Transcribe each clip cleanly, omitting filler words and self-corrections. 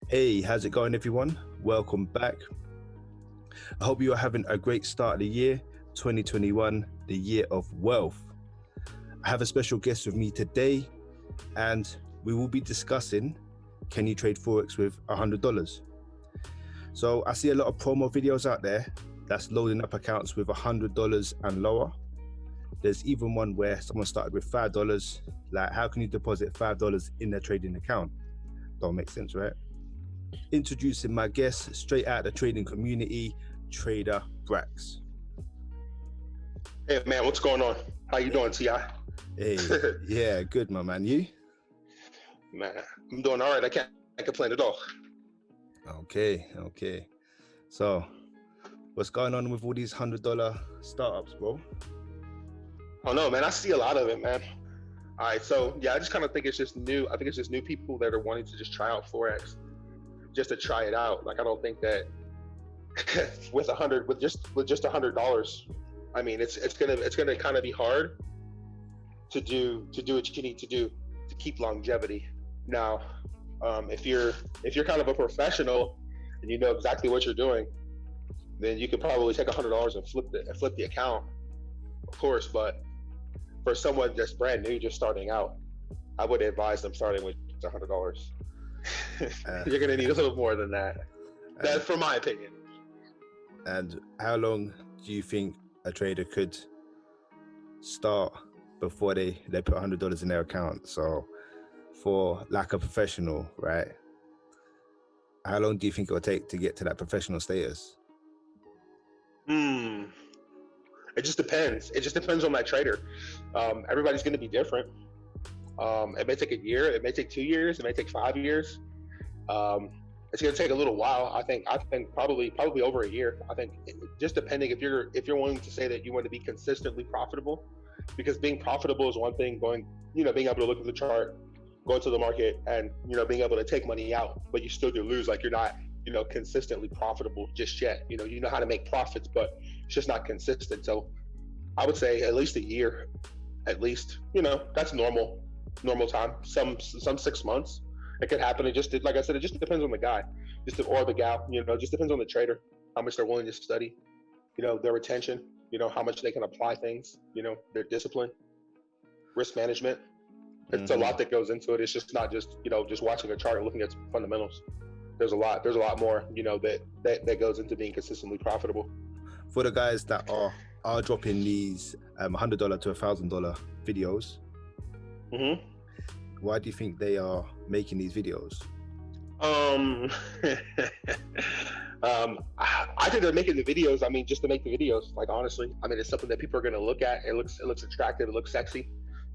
Hey, how's it going, everyone? Welcome back. I hope you are having a great start of the year, 2021, the year of wealth. I have a special guest with me today, and we will be discussing, can you trade Forex with $100? So I see a lot of promo videos out there that's loading up accounts with $100 and lower. There's even one where someone started with $5. Like, how can you deposit $5 in their trading account? Don't make sense, right? Introducing my guest straight out of the trading community, trader Brax. Hey man, what's going on? How you doing, Ti? Hey, yeah, good, my man. You? Man, I'm doing all right. I can't complain at all. Okay. So, what's going on with all these $100 startups, bro? Oh no, man, I see a lot of it, man. All right, so yeah, I just kind of think it's just new. I think it's just new people that are wanting to just try out Forex, just to try it out. Like, I don't think that with just $100, I mean, it's gonna kind of be hard to do what you need to do to keep longevity. Now, if you're kind of a professional and you know exactly what you're doing, then you could probably take $100 and flip the account, of course. But for someone that's brand new, just starting out, I would advise them starting with $100. You're gonna need a little more than that. That's from my opinion. And how long do you think a trader could start before they put $100 in their account? So, for like a professional, right? How long do you think it will take to get to that professional status? It just depends. It just depends on that trader. Everybody's going to be different. It may take a year. It may take 2 years. It may take 5 years. It's going to take a little while. I think probably over a year. I think just depending if you're willing to say that you want to be consistently profitable, because being profitable is one thing. Being able to look at the chart, go into the market, and being able to take money out, but you still do lose. Like, you're not consistently profitable just yet. You know how to make profits, but it's just not consistent. So I would say at least a year, at least. That's normal time. Some 6 months. It could happen. It just, like I said, it just depends on the guy, or the gal. It just depends on the trader, how much they're willing to study, their retention, how much they can apply things, their discipline, risk management. It's a lot that goes into it. It's just not just just watching a chart and looking at fundamentals. There's a lot more that goes into being consistently profitable. For the guys that are dropping these $100 to $1,000 videos, why do you think they are making these videos? I think they're making the videos, just to make the videos. Like, honestly, it's something that people are going to look at. It looks attractive. It looks sexy.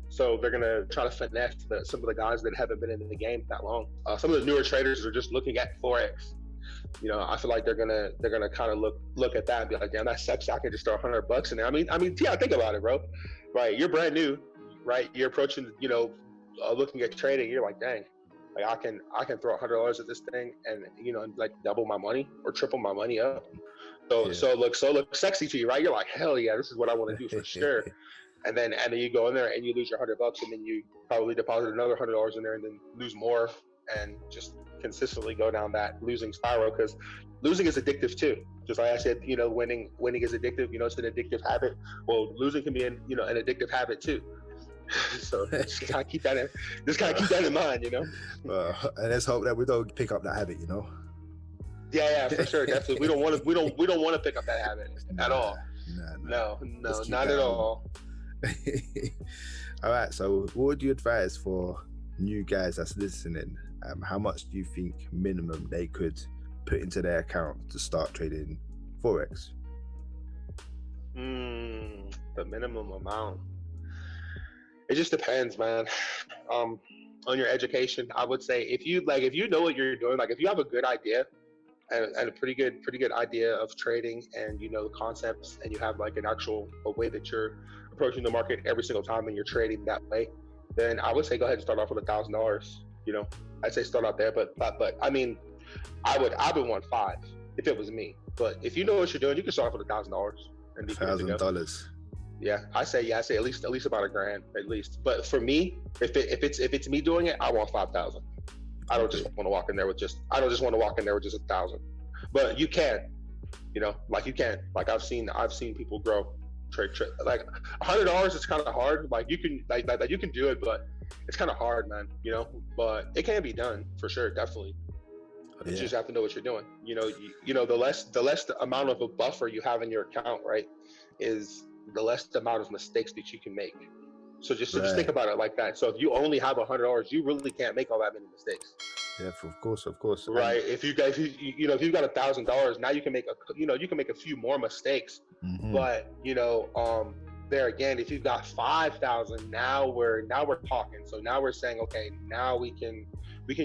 So they're going to try to finesse some of the guys that haven't been in the game that long. Some of the newer traders are just looking at Forex. I feel like they're gonna kind of look at that and be like, damn, that's sexy. I can just throw $100 in there. Yeah, think about it, bro. Right, you're brand new, right? You're approaching, looking at trading. You're like, dang, like I can throw $100 at this thing and like double my money or triple my money up. So it looks sexy to you, right? You're like, hell yeah, this is what I want to do for sure. And then you go in there and you lose your $100, and then you probably deposit another $100 in there, and then lose more, and just consistently go down that losing spiral, because losing is addictive too. Just like I said, winning is addictive. It's an addictive habit. Well, losing can be an addictive habit too. So just kind of keep that in mind. And let's hope that we don't pick up that habit. Yeah, for sure, definitely. We don't want to pick up that habit at all. No, not at all. All right. So, what would you advise for new guys that's listening? How much do you think minimum they could put into their account to start trading Forex? The minimum amount. It just depends, man. On your education, I would say if you know what you're doing, like if you have a good idea and a pretty good idea of trading, and the concepts, and you have like a way that you're approaching the market every single time and you're trading that way, then I would say go ahead and start off with $1,000. I'd say start out there, but I would want 5 if it was me. But if you know what you're doing, you can start off with $1,000 and be $1,000. Yeah, I say at least about $1,000 at least. But for me, if it's me doing it, I want 5,000. I don't just want to walk in there with I don't just want to walk in there with just 1,000. But you can, like you can. Like I've seen people grow trade. Like $100 is kind of hard. Like you can you can do it, but it's kind of hard, man. But it can be done for sure, definitely. You just have to know what you're doing. The less the amount of a buffer you have in your account, right, is the less the amount of mistakes that you can make. So just think about it like that. So if you only have $100, you really can't make all that many mistakes. Yeah, of course. Right. If you've got $1,000, now you can make a few more mistakes. Mm-hmm. But there again, if you've got 5,000, now we're talking. So now we're saying, okay, now we can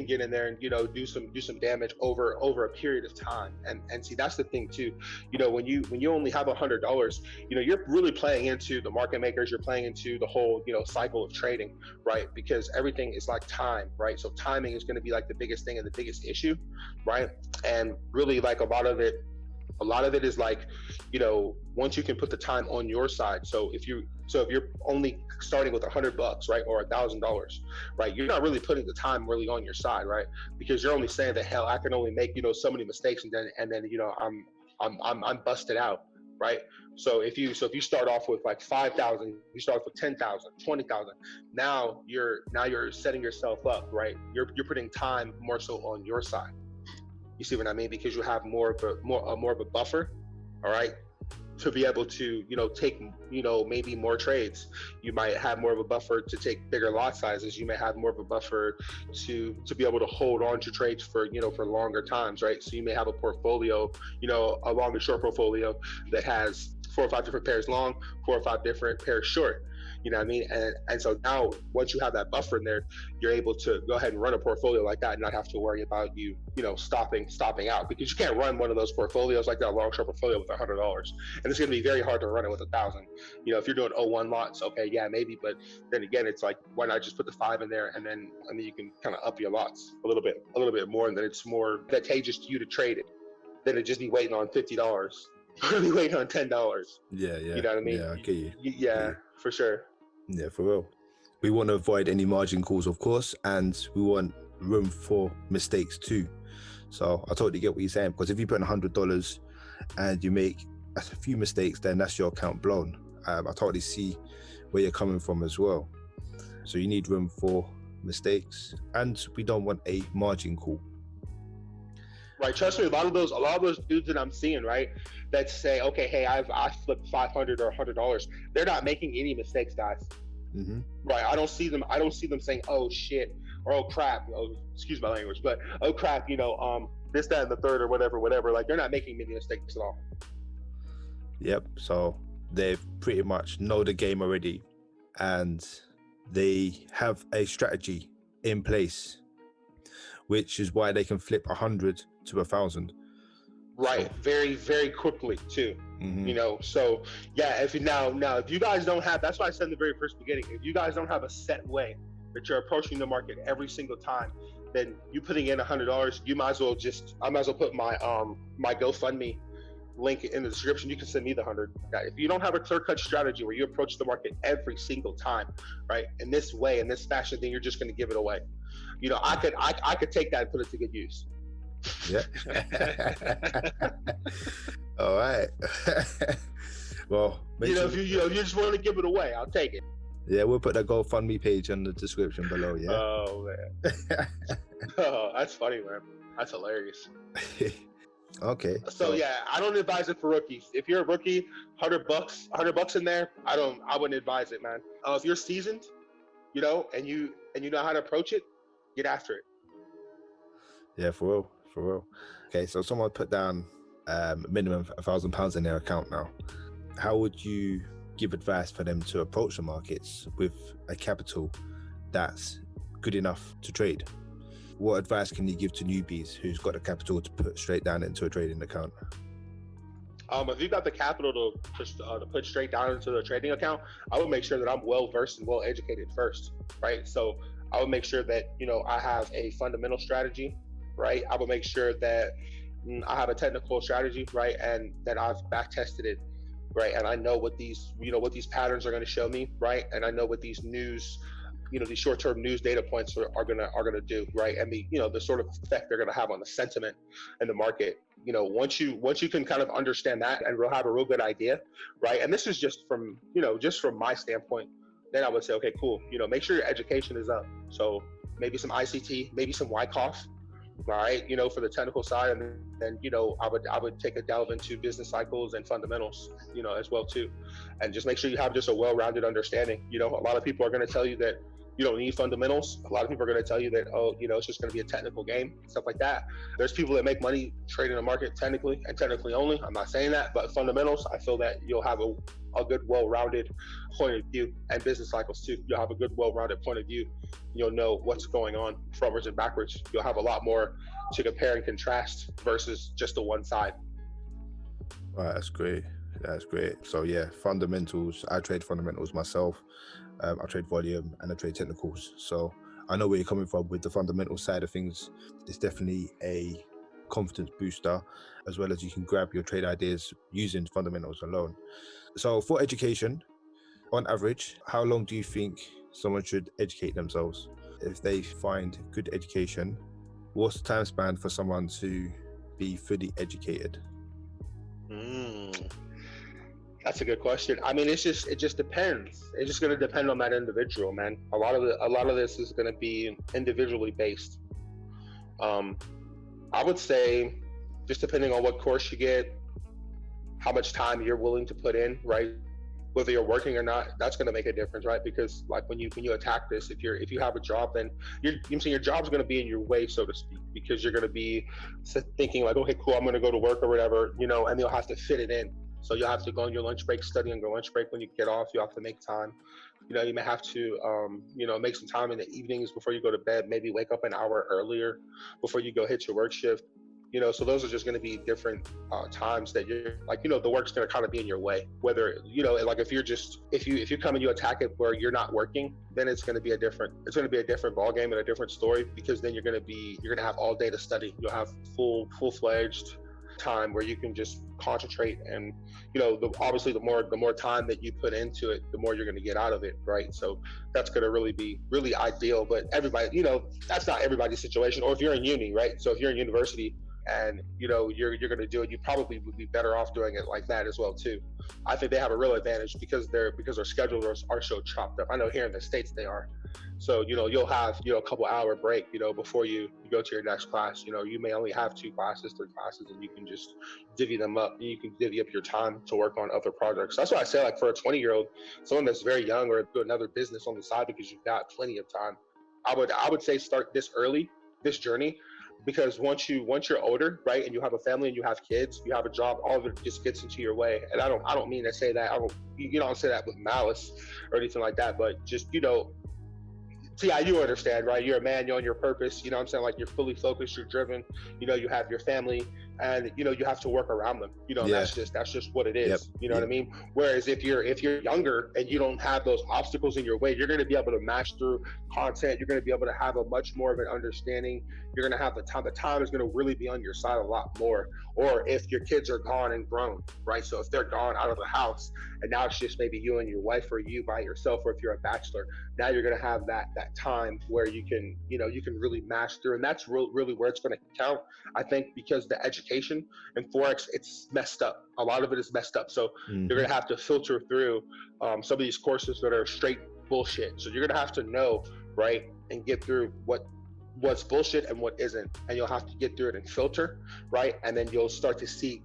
get in there and do some damage over a period of time. And see, that's the thing too. When you only have $100, you're really playing into the market makers. You're playing into the whole cycle of trading, right? Because everything is like time, right? So timing is going to be like the biggest thing and the biggest issue, right? And really, like a lot of it is like, once you can put the time on your side. So if you're only starting with $100, right, or $1,000, right, you're not really putting the time really on your side, right? Because you're only saying that, hell, I can only make so many mistakes, and then I'm busted out, right? So if you start off with like 5,000, you start off with 10,000, 20,000. Now you're setting yourself up, right? You're putting time more so on your side. You see what I mean? Because you have more of a buffer, all right, to be able to take maybe more trades. You might have more of a buffer to take bigger lot sizes. You may have more of a buffer to be able to hold on to trades for for longer times, right? So you may have a portfolio, a long and short portfolio that has 4 or 5 different pairs long, 4 or 5 different pairs short. You know what I mean? And so now, once you have that buffer in there, you're able to go ahead and run a portfolio like that and not have to worry about stopping out, because you can't run one of those portfolios like that, a long short portfolio, with $100. And it's going to be very hard to run it with 1,000. If you're doing 01 lots, okay, yeah, maybe. But then again, it's like, why not just put the 5 in there, and then you can kind of up your lots a little bit more, and then it's more advantageous to you to trade it than to just be waiting on $50. You're going to be waiting on $10. Yeah. You know what I mean? Yeah, I get you. Yeah, for sure. Yeah, for real. We want to avoid any margin calls, of course, and we want room for mistakes too. So I totally get what you're saying, because if you put in $100 and you make a few mistakes, then that's your account blown. I totally see where you're coming from as well. So you need room for mistakes, and we don't want a margin call. Right, trust me, a lot of those dudes that I'm seeing, right, that say, okay, hey, I flipped $500 or $100, they're not making any mistakes, guys. Mm-hmm. Right, I don't see them saying, oh shit, or oh crap, excuse my language, but oh crap, this, that, and the third, or whatever. Like, they're not making many mistakes at all. Yep. So they pretty much know the game already, and they have a strategy in place, which is why they can flip 100 to 1,000. Right, very, very quickly too. Mm-hmm. So yeah, if you guys don't have, that's why I said in the very first beginning, if you guys don't have a set way that you're approaching the market every single time, then you putting in $100, I might as well put my my GoFundMe link in the description. You can send me the 100. If you don't have a clear-cut strategy where you approach the market every single time, right, in this way, in this fashion, then you're just going to give it away. I could take that and put it to good use. Yeah. All right. Well, if you just want to give it away, I'll take it. Yeah, we'll put that GoFundMe page in the description below. Yeah. Oh man. Oh, that's funny, man. That's hilarious. Okay. So yeah, I don't advise it for rookies. If you're a rookie, $100 in there, I wouldn't advise it, man. If you're seasoned, and you know how to approach it, get after it. Yeah, for real. Okay, so someone put down minimum £1,000 in their account now. How would you give advice for them to approach the markets with a capital that's good enough to trade? What advice can you give to newbies who's got the capital to put straight down into a trading account? If you've got the capital to put straight down into the trading account, I would make sure that I'm well versed and well educated first, right? So I would make sure that I have a fundamental strategy, right? I would make sure that I have a technical strategy, right, and that I've back tested it, right, and I know what these patterns are going to show me, right, and I know what these news these short-term news data points are gonna do, right? And the sort of effect they're gonna have on the sentiment in the market. Once you can kind of understand that and we'll have a real good idea, right? And this is just from my standpoint. Then I would say, okay, cool. Make sure your education is up. So maybe some ICT, maybe some YCOF, right? For the technical side, and then I would take a delve into business cycles and fundamentals, as well too, and just make sure you have just a well-rounded understanding. A lot of people are going to tell you that you don't need fundamentals. A lot of people are going to tell you that, oh, it's just going to be a technical game, stuff like that. There's people that make money trading the market technically and technically only. I'm not saying that, but fundamentals, I feel that you'll have a good, well-rounded point of view, and business cycles too. You'll have a good, well-rounded point of view. You'll know what's going on forwards and backwards. You'll have a lot more to compare and contrast versus just the one side. All right, that's great. So yeah, fundamentals. I trade fundamentals myself. I trade volume and I trade technicals. So I know where you're coming from with the fundamental side of things. It's definitely a confidence booster, as well as you can grab your trade ideas using fundamentals alone. So for education, on average, how long do you think someone should educate themselves? If they find good education, what's the time span for someone to be fully educated? That's a good question. I mean, it just depends. It's just going to depend on that individual, man. A lot of this is going to be individually based. I would say, just depending on what course you get, how much time you're willing to put in, right? Whether you're working or not, that's going to make a difference, right? Because like when you attack this, if you have a job, then your job's going to be in your way, so to speak, because you're going to be thinking like, okay, cool, I'm going to go to work or whatever, and you'll have to fit it in. So you'll have to go on your lunch break, study on your lunch break. When you get off, you have to make time. You may have to, make some time in the evenings before you go to bed. Maybe wake up an hour earlier before you go hit your work shift. So those are just going to be different times that you're like, the work's going to kind of be in your way. Whether, like if you come and you attack it where you're not working, then it's going to be a different ball game and a different story, because then you're going to have all day to study. You'll have full-fledged time where you can just concentrate, and obviously the more time that you put into it, the more you're going to get out of it, right? So that's going to really be really ideal. But everybody, that's not everybody's situation. Or if you're in uni, right? So if you're in university and you're going to do it, you probably would be better off doing it like that as well too. I think they have a real advantage because their schedules are so chopped up. I know here in the States they are. So you'll have a couple hour break before you go to your next class. You may only have 2 classes, 3 classes, and you can just divvy them up. You can divvy up your time to work on other projects. That's why I say, like, for a 20-year-old, someone that's very young, or do another business on the side because you've got plenty of time, I would say start this early, this journey. Because once you're older, right, and you have a family and you have kids, you have a job, all of it just gets into your way. And I don't mean to say that. I don't say that with malice or anything like that, but just so yeah, you understand, right? You're a man, you're on your purpose, what I'm saying? Like, you're fully focused, you're driven, you have your family, and you have to work around them. That's just what it is. Yep. You know what I mean? Whereas if you're younger and you don't have those obstacles in your way, you're going to be able to mash through content. You're going to be able to have a much more of an understanding. You're going to have the time is going to really be on your side a lot more. Or if your kids are gone and grown, right? So if they're gone out of the house and now it's just maybe you and your wife, or you by yourself, or if you're a bachelor, now you're going to have that time where you can really mash through. And that's really where it's going to count, I think, because the education in Forex, it's messed up. A lot of it is messed up. So you're going to have to filter through some of these courses that are straight bullshit. So you're going to have to know, right, and get through what's bullshit and what isn't. And you'll have to get through it and filter, right? And then you'll start to see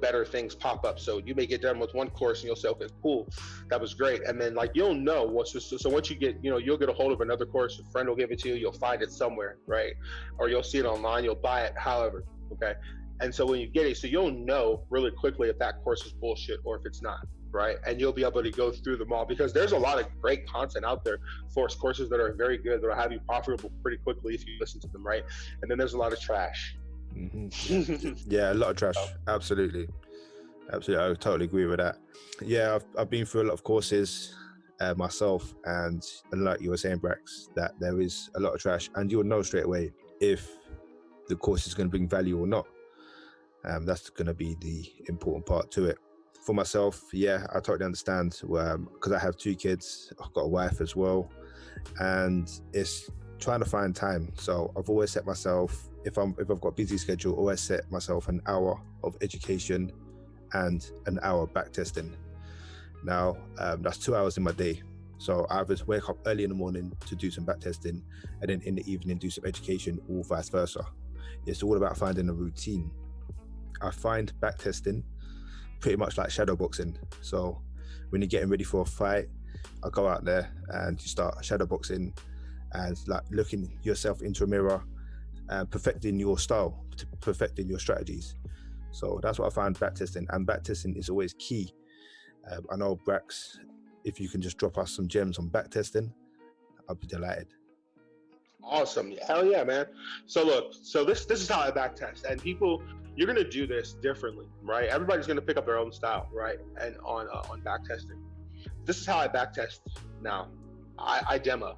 better things pop up. So you may get done with one course and you'll say, okay, cool, that was great. And then you'll know once you get, you'll get a hold of another course, a friend will give it to you, you'll find it somewhere, right? Or you'll see it online, you'll buy it, however, okay? And so when you get it, so you'll know really quickly if that course is bullshit or if it's not, right? And you'll be able to go through them all, because there's a lot of great content out there, Forex courses that are very good, that'll have you profitable pretty quickly if you listen to them, right? And then there's a lot of trash. Yeah, a lot of trash. Absolutely. I totally agree with that. Yeah, I've been through a lot of courses myself, and like you were saying, Brax, that there is a lot of trash, and you'll know straight away if the course is going to bring value or not. That's going to be the important part to it. For myself, yeah, I totally understand, because I have 2 kids, I've got a wife as well. and it's trying to find time. So I've always set myself, if I've got a busy schedule, always set myself an hour of education and an hour back testing. Now that's 2 hours in my day. So I either wake up early in the morning to do some back testing, and then in the evening do some education, or vice versa. It's all about finding a routine. I find back testing pretty much like shadow boxing. So when you're getting ready for a fight, I go out there and you start shadow boxing and like looking yourself into a mirror and perfecting your style, perfecting your strategies. So that's what I find back testing, and back testing is always key. I know, Brax, if you can just drop us some gems on back testing, I'll be delighted. Awesome. Hell yeah, man. So look, so this is how I back test, and people, you're gonna do this differently, right? Everybody's gonna pick up their own style, right? And on back testing, this is how I back test now. I demo.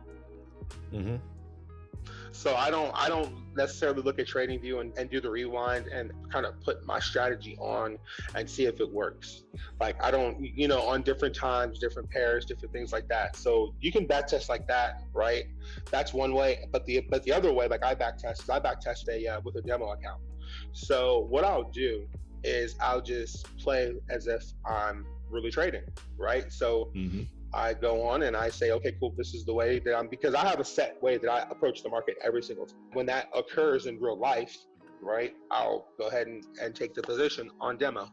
Mm-hmm. So I don't necessarily look at TradingView and do the rewind and kind of put my strategy on and see if it works. Like I don't, on different times, different pairs, different things like that. So you can back test like that, right? That's one way. But the other way, like I back test with a demo account. So what I'll do is I'll just play as if I'm really trading, right? So I go on and I say, okay, cool, this is the way that because I have a set way that I approach the market every single time. When that occurs in real life, right, I'll go ahead and take the position on demo.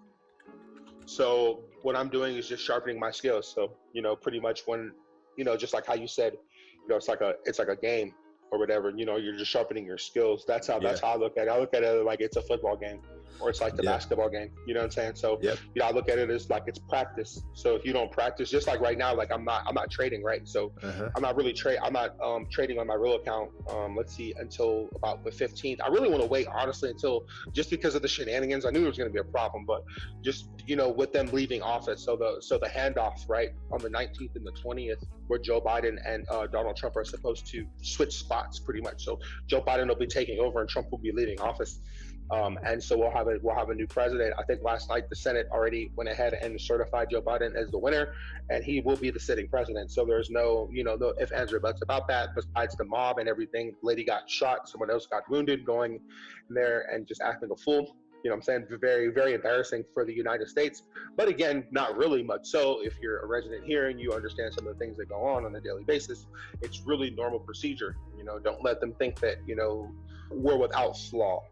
So what I'm doing is just sharpening my skills. So, pretty much when, just like how you said, it's like a game or whatever, you're just sharpening your skills. That's how I look at it. I look at it like it's a football game, or it's like the basketball game, you know what I'm saying? So, I look at it as like it's practice. So if you don't practice, just like right now, like I'm not trading, right? So I'm not really trading on my real account, let's see, until about the 15th. I really want to wait, honestly, until, just because of the shenanigans. I knew there was going to be a problem, but just, with them leaving office. So the handoff, right, on the 19th and the 20th, where Joe Biden and Donald Trump are supposed to switch spots pretty much. So Joe Biden will be taking over and Trump will be leaving office. And so we'll have a new president. I think last night the Senate already went ahead and certified Joe Biden as the winner, and he will be the sitting president. So there's no ifs, ands, or buts about that. Besides the mob and everything, lady got shot, someone else got wounded, going in there and just acting a fool. What I'm saying? Very, very embarrassing for the United States. But again, not really much so. If you're a resident here and you understand some of the things that go on a daily basis, it's really normal procedure. Don't let them think that, we're without flaw.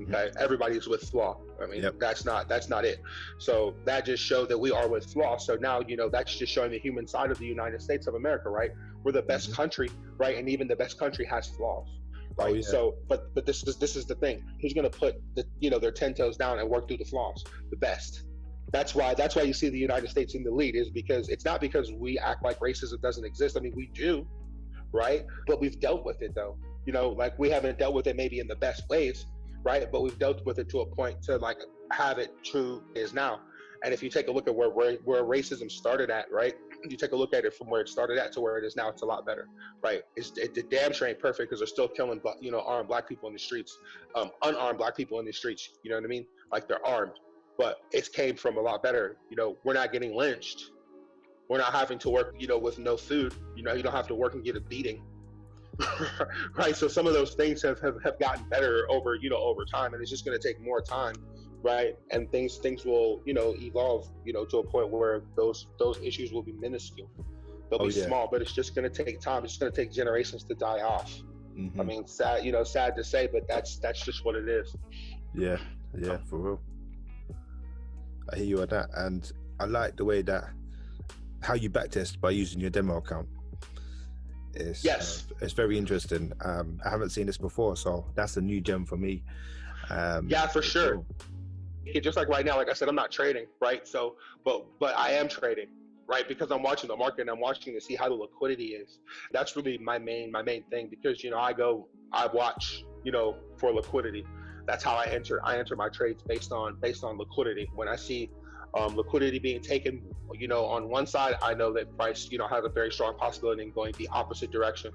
Okay, everybody's with flaw. I mean, that's not it. So that just showed that we are with flaw. So now, that's just showing the human side of the United States of America, right? We're the best country, right? And even the best country has flaws. Right. Oh, yeah. So, but this is the thing. Who's going to put their 10 toes down and work through the flaws? The best. That's why you see the United States in the lead, is because it's not because we act like racism doesn't exist. I mean, we do, right? But we've dealt with it though. Like we haven't dealt with it maybe in the best ways, right? But we've dealt with it to a point to like have it true is now. And if you take a look at where racism started at, right? You take a look at it from where it started at to where it is now, it's a lot better, right? The damn sure ain't perfect, because they're still killing, armed black people in the streets, unarmed black people in the streets. You know what I mean? Like they're armed, but it came from a lot better. We're not getting lynched. We're not having to work, with no food. You don't have to work and get a beating. Right? So some of those things have gotten better over time, and it's just going to take more time. Right, and things will evolve to a point where those issues will be minuscule. They'll be small, but it's just going to take time. It's just going to take generations to die off. I mean, sad to say, but that's just what it is. Yeah, for real. I hear you on that, and I like the way that how you backtest by using your demo account. It's very interesting. I haven't seen this before, so that's a new gem for me. Yeah, for sure. Cool. Just like right now, like I said, I'm not trading, right? So, but I am trading, right? Because I'm watching the market and I'm watching to see how the liquidity is. That's really my main thing, because I watch, for liquidity. That's how I enter my trades based on liquidity. When I see liquidity being taken, on one side, I know that price, has a very strong possibility in going the opposite direction.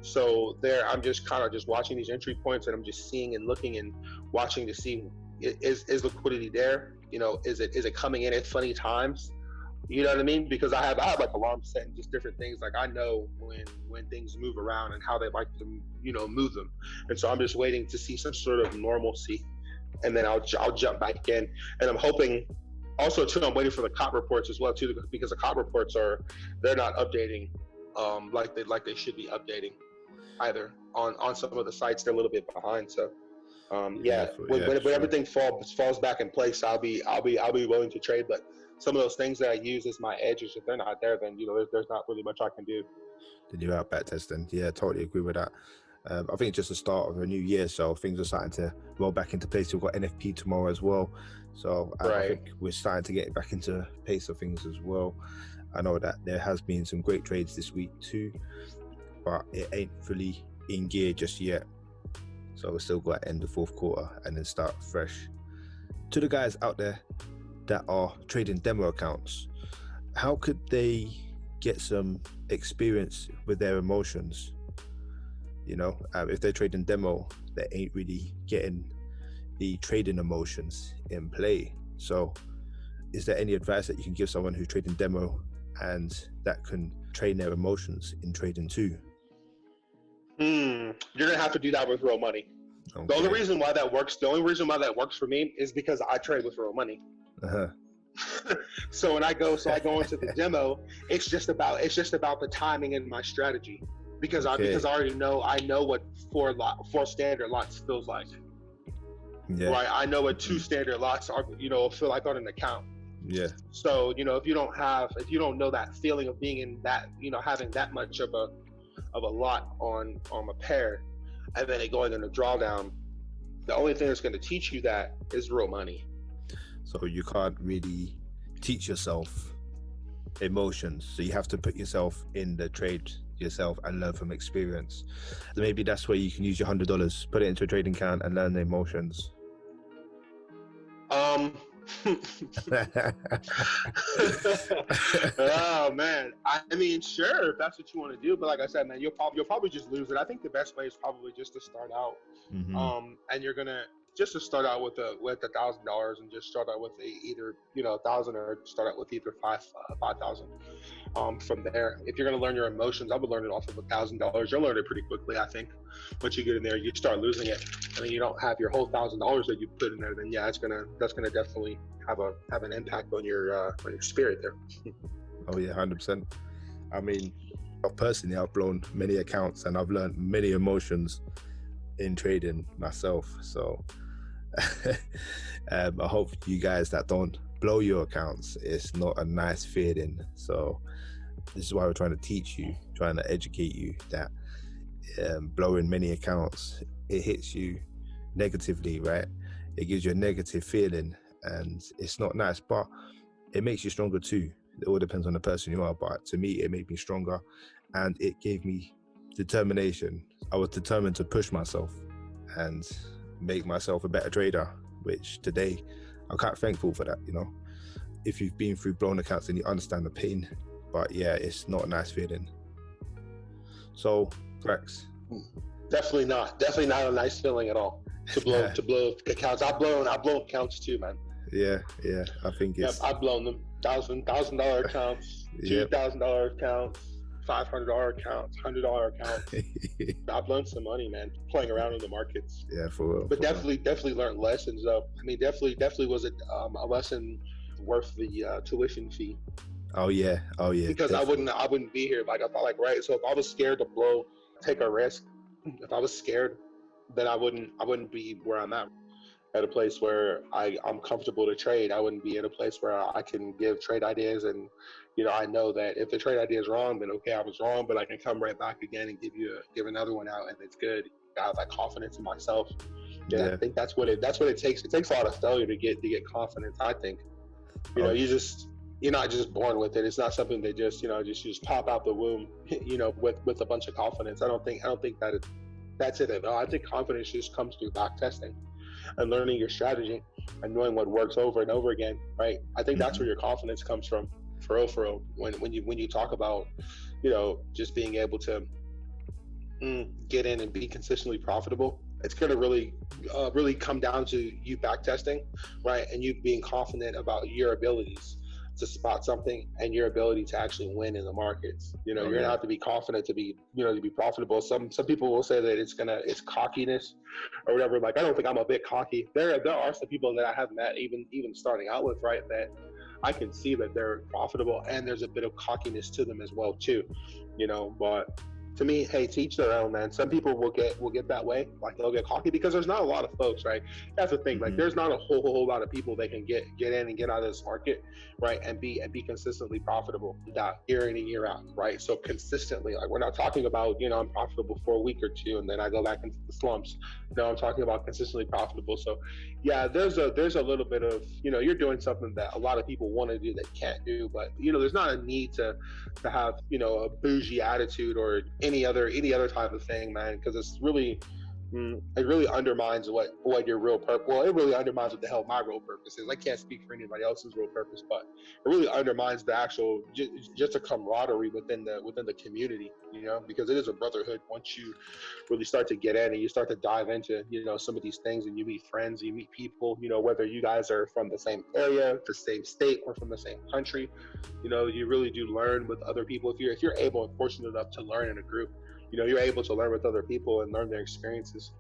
So there, I'm just kind of just watching these entry points, and I'm just seeing and looking and watching to see, is liquidity there? Is it coming in at funny times? You know what I mean? Because I have like alarms set and just different things. Like I know when things move around and how they like to move them, and so I'm just waiting to see some sort of normalcy, and then I'll jump back in. And I'm hoping also too. I'm waiting for the COP reports as well too, because the COP reports they're not updating like they should be updating either on some of the sites. They're a little bit behind. So when everything falls back in place, I'll be willing to trade. But some of those things that I use as my edges, if they're not there, then there's not really much I can do. Then you're out back testing. Yeah, totally agree with that. I think it's just the start of a new year, so things are starting to roll back into place. We've got NFP tomorrow as well, so I think we're starting to get back into pace of things as well. I know that there has been some great trades this week too, but it ain't fully in gear just yet. So we're still got to end the fourth quarter and then start fresh. To the guys out there that are trading demo accounts, how could they get some experience with their emotions? If they're trading demo, they ain't really getting the trading emotions in play. So is there any advice that you can give someone who's trading demo and that can train their emotions in trading too? You're gonna have to do that with real money. Okay. The only reason why that works for me is because I trade with real money. Uh-huh. So when I go into the demo, it's just about the timing and my strategy, because I already know what four standard lots feels like. Yeah. Right. I know what two standard lots are feel like on an account. Yeah. So if you don't know that feeling of being in that, having that much of a lot on a pair, and then it going in a drawdown, the only thing that's going to teach you that is real money. So you can't really teach yourself emotions. So you have to put yourself in the trade yourself and learn from experience. So maybe that's where you can use your $100, put it into a trading account and learn the emotions. Oh man, I mean, sure, if that's what you want to do, but like I said, man, you'll probably just lose it. I think the best way is probably just to start out, and you're gonna just to start out with $1,000 and just start out with either 1,000 or start out with either 5,000. From there, if you're gonna learn your emotions, I would learn it off of $1,000. You'll learn it pretty quickly, I think. Once you get in there, you start losing it, and then you don't have your whole $1,000 that you put in there. Then that's gonna definitely have an impact on your spirit there. Oh yeah, 100%. I mean, personally, I've blown many accounts and I've learned many emotions in trading myself. So I hope you guys that don't blow your accounts, it's not a nice feeling. So this is why we're trying to teach you, trying to educate you that blowing many accounts, it hits you negatively, right? It gives you a negative feeling and it's not nice, but it makes you stronger too. It all depends on the person you are, but to me, it made me stronger and it gave me determination. I was determined to push myself and make myself a better trader, which today I'm quite thankful for that. If you've been through blown accounts, then you understand the pain, but yeah, it's not a nice feeling. So Brax, definitely not a nice feeling at all to blow accounts. I've blown accounts too, man. Yeah, I think it's I've blown them. $1,000 accounts, $2,000 accounts, $500 accounts, $100 accounts. I've learned some money, man, playing around in the markets. Yeah, for real. But definitely learned lessons though. I mean, definitely was a lesson worth the tuition fee. Oh yeah. Because definitely. I wouldn't be here. Like I thought, right. So if I was scared to take a risk, if I was scared, then I wouldn't be where I'm at a place where I'm comfortable to trade. I wouldn't be in a place where I can give trade ideas and I know that if the trade idea is wrong, then okay, I was wrong, but I can come right back again and give another one out and it's good. I have that confidence in myself. Yeah. I think that's what it takes. It takes a lot of failure to get confidence, I think. You're not just born with it. It's not something that just pop out the womb, with a bunch of confidence. I don't think that's it at all. I think confidence just comes through back testing and learning your strategy and knowing what works over and over again, right? I think that's where your confidence comes from, for real. When you talk about, just being able to get in and be consistently profitable, it's going to really come down to you back testing, right? And you being confident about your abilities. to spot something and your ability to actually win in the markets. You know, Oh, you're gonna yeah. have to be confident to be, to be profitable. Some people will say that it's cockiness or whatever. Like, I don't think I'm a bit cocky. There are some people that I have met, even starting out with, right, that I can see that they're profitable and there's a bit of cockiness to them as well too, but to me, hey, teach their own, man. Some people will get that way, like they'll get cocky because there's not a lot of folks, right? That's the thing. Like, there's not a whole lot of people that can get in and get out of this market, right? And be consistently profitable year in and year out, right? So consistently, like, we're not talking about, I'm profitable for a week or two and then I go back into the slumps. No, I'm talking about consistently profitable. So yeah, there's a little bit of, you're doing something that a lot of people want to do that can't do, but there's not a need to have, a bougie attitude or any other type of thing, man, because it really undermines what your real purpose. Well, it really undermines what the hell my real purpose is. I can't speak for anybody else's real purpose, but it really undermines the actual just a camaraderie within the community, because it is a brotherhood. Once you really start to get in and you start to dive into some of these things, and you meet friends, you meet people, whether you guys are from the same area, the same state, or from the same country, you really do learn with other people. If you're able and fortunate enough to learn in a group, you're able to learn with other people and learn their experiences.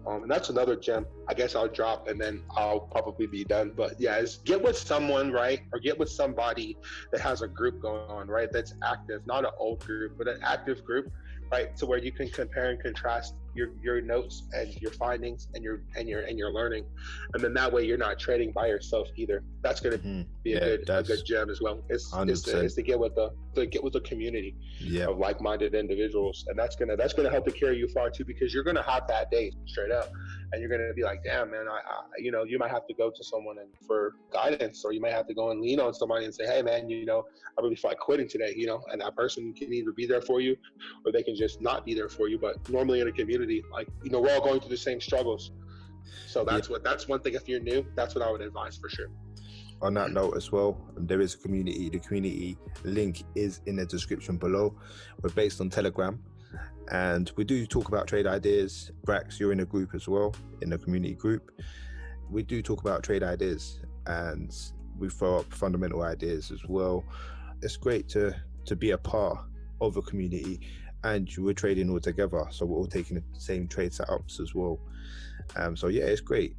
And that's another gem I guess I'll drop, and then I'll probably be done. But yeah, is get with someone, right? Or get with somebody that has a group going on, right? That's active, not an old group, but an active group, right? To where you can compare and contrast your notes and your findings and your learning. And then that way you're not trading by yourself either. That's going to be a good gem as well. It's to get with the community of like-minded individuals, and that's gonna help to carry you far too, because you're gonna have bad days straight up, and you're gonna be like, damn, man, you might have to go to someone and for guidance, or you might have to go and lean on somebody and say, hey, man, I really feel like quitting today, and that person can either be there for you, or they can just not be there for you. But normally in a community, like, we're all going through the same struggles. So that's one thing. If you're new, that's what I would advise for sure. On that note as well, there is a community. The community link is in the description below. We're based on Telegram, and we do talk about trade ideas. Brax, you're in a group as well, in the community group. We do talk about trade ideas, and we throw up fundamental ideas as well. It's great to be a part of a community, and we're trading all together, so we're all taking the same trade setups as well. So yeah, it's great.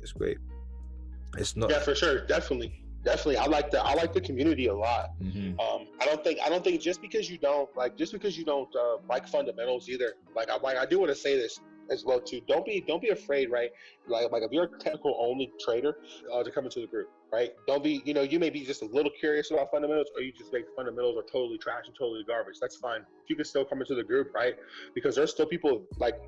It's not. Yeah, for sure, definitely. I like the community a lot. I don't think just because you don't like fundamentals either. I do want to say this as well too. Don't be afraid, right? Like if you're a technical only trader, to come into the group, right? Don't be, you may be just a little curious about fundamentals, or you just think fundamentals are totally trash and totally garbage. That's fine. You can still come into the group, right? Because there's still people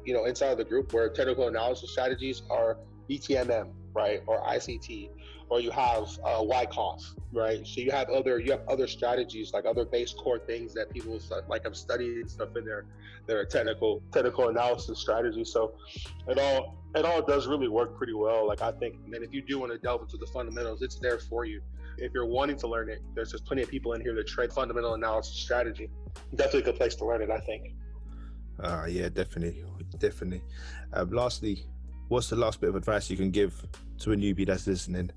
inside of the group where technical analysis strategies are BTMM, right? Or ICT, or you have YCOF, right? So you have other strategies, like other base core things that people have studied and stuff in their technical analysis strategy. So it all does really work pretty well. Like, I think, and then if you do want to delve into the fundamentals, it's there for you. If you're wanting to learn it, there's just plenty of people in here that trade fundamental analysis strategy. Definitely a good place to learn it, I think. Yeah, definitely. Lastly, what's the last bit of advice you can give to a newbie that's listening,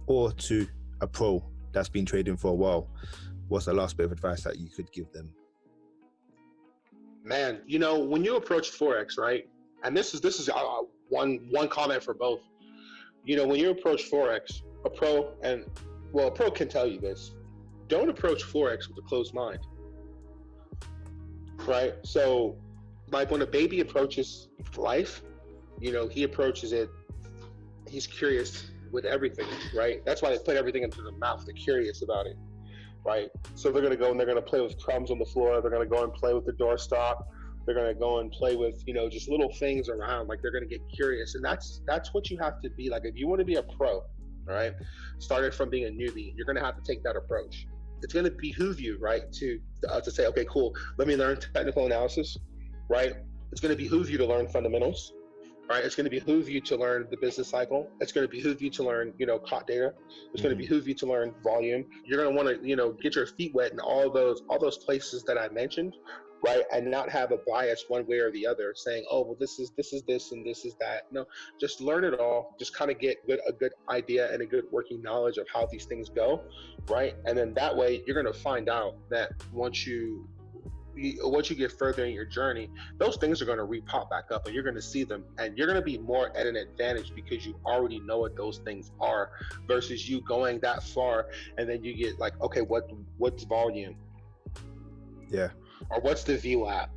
or to a pro that's been trading for a while? What's the last bit of advice that you could give them? Man, when you approach Forex, right? And this is one comment for both. When you approach Forex, a pro can tell you this: don't approach Forex with a closed mind, right? So, like, when a baby approaches life, he approaches it, he's curious with everything, right? That's why they put everything into the mouth. They're curious about it, right? So they're going to go and they're going to play with crumbs on the floor. They're going to go and play with the doorstop. They're going to go and play with, just little things around. Like, they're going to get curious. And that's what you have to be. Like, if you want to be a pro, all right, started from being a newbie, you're going to have to take that approach. It's going to behoove you, right, to say, okay, cool, let me learn technical analysis, right? It's going to behoove you to learn fundamentals. Right, it's going to behoove you to learn the business cycle. It's going to behoove you to learn, caught data. It's going to behoove you to learn volume. You're going to want to, get your feet wet in all those places that I mentioned, right? And not have a bias one way or the other, saying, "Oh, well, this is this and this is that." No, just learn it all. Just kind of get a good idea and a good working knowledge of how these things go, right? And then that way, you're gonna find out that once you get further in your journey, those things are going to repop back up and you're going to see them and you're going to be more at an advantage because you already know what those things are versus you going that far and then you get like, okay, what's volume? Yeah. Or what's the VWAP?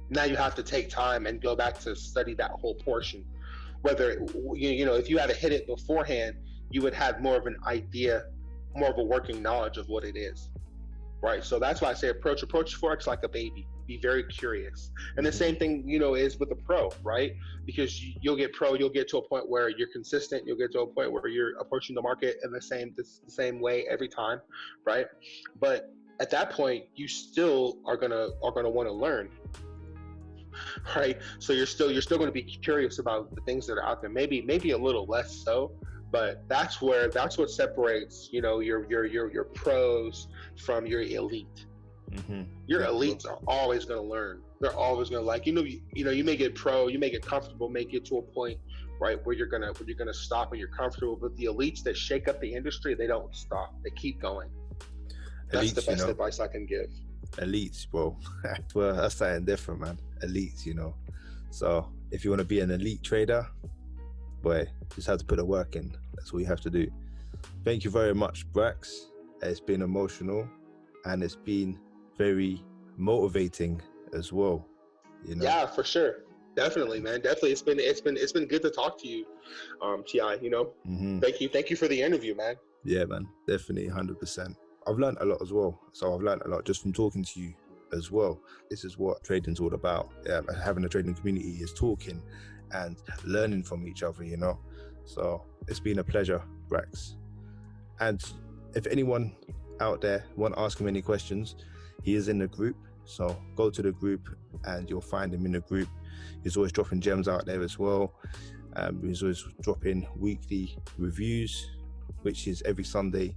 Now you have to take time and go back to study that whole portion. Whether, if you had to hit it beforehand, you would have more of an idea, more of a working knowledge of what it is. Right. So that's why I say approach Forex like a baby. Be very curious. And the same thing, is with a pro, right? Because you'll get to a point where you're consistent. You'll get to a point where you're approaching the market in the same way every time, right? But at that point, you still are gonna want to learn, right? So you're still going to be curious about the things that are out there. Maybe a little less so, but that's what separates your pros from your elite. Your elites are always going to learn. They're always going to you may get pro, you may get comfortable, may get to a point, right, where you're gonna stop and you're comfortable. But the elites that shake up the industry, they don't stop. They keep going. That's the best advice I can give. Elites, bro. Well, that's something different, man. Elites, So if you want to be an elite trader, boy, just have to put the work in. That's all you have to do. Thank you very much, Brax. It's been emotional and it's been very motivating as well. Yeah, for sure. Definitely, man. Definitely. It's been good to talk to you, Ti. Thank you for the interview, man. Yeah, man. Definitely 100%. I've learned a lot as well. So I've learned a lot just from talking to you as well. This is what trading's all about. Having a trading community is talking and learning from each other, So it's been a pleasure, Brax. And if anyone out there want to ask him any questions, he is in the group. So go to the group and you'll find him in the group. He's always dropping gems out there as well. He's always dropping weekly reviews, which is every Sunday,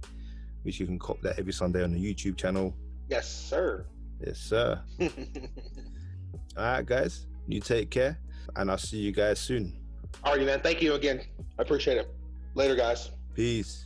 which you can cop that every Sunday on the YouTube channel. Yes, sir. Yes, sir. All right, guys, you take care and I'll see you guys soon. Alrighty, man. Thank you again. I appreciate it. Later, guys. Peace.